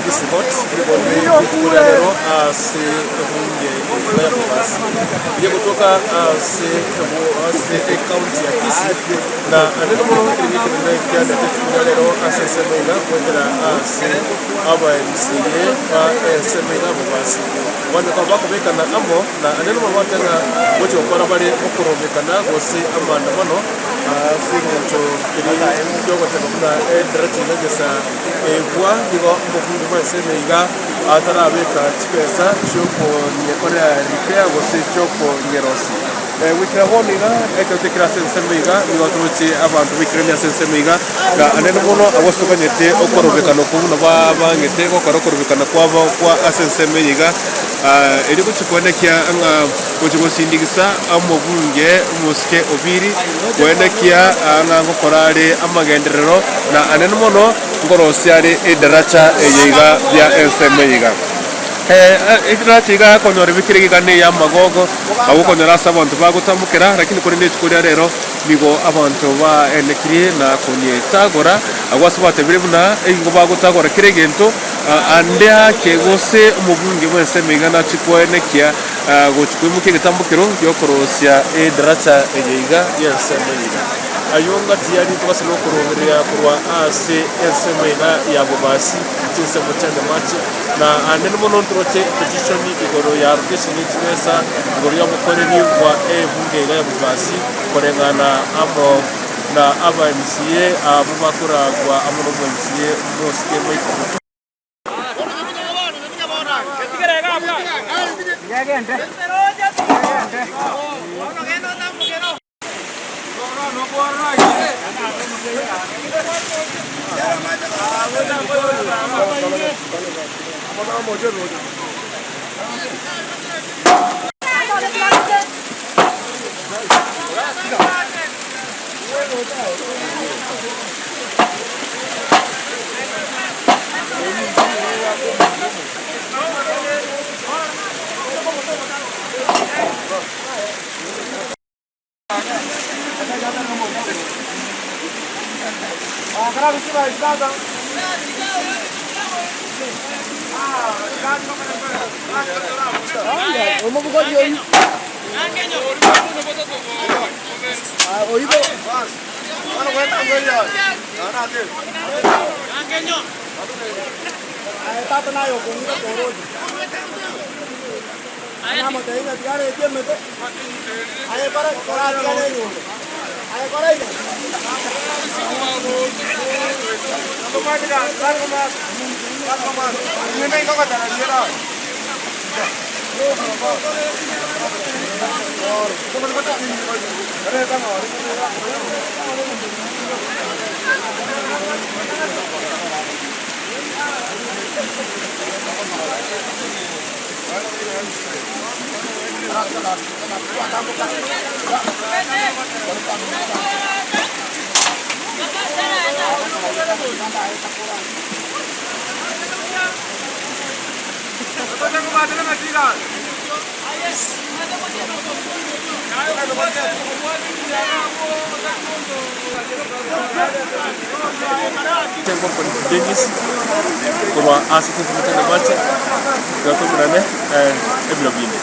Kisikot Kulero se Hunge Bas ye kutoka se county ya Kisii na aneno mono kirikirana kya ndetse Kulero asesemega kwetera se aba MCA ba semega basi wanda kwa bako bekana amo na aneno mono watanga wote okora bale okuromekana gose amanda mano signature kiri yogo tekuna direct ngesa kwa nigo mukundu ba semega atarabeka chipesa choko nyekora repair gose choko ngerosi wikira honiga ekotekira semega nigo tuche abantu wikira nya semega ga aneno mono awostokanyete okorobekana kubuna bangete okorobekana kwaba kwa asemega eri kuchikonekia anga kuchigosindikisa amobunge musike obiri kwenekia anga ngokorare amagenderero na aneno mono ngorosiari edaracha eyiga bya ensemeiga ikiratiga konyora bikirigane ya magogo abo konyora sabantu bagutambukira lakini kuri ndechikuria rero nigo abantu ba enekiri na kunyetagora agwasubate biribuna ingo bagutagora kiregento ande akegose umubunge bwese migana chikwenekia gochikwimuke gitambukiro yokorosia edaracha eyiga yensemeiga ayonga tiyari twasino kurogeria kurwa ase ensemeiga yabo basi tuse muchande machi na aneno mono troche petition igoro ya location itwesa igoro ya mukoreni wa bunge ya basi korengana amo na aba MCA abo bakora kwa amono MCA moske maiko Denis kurwa asite semutana machi gato murane eblobine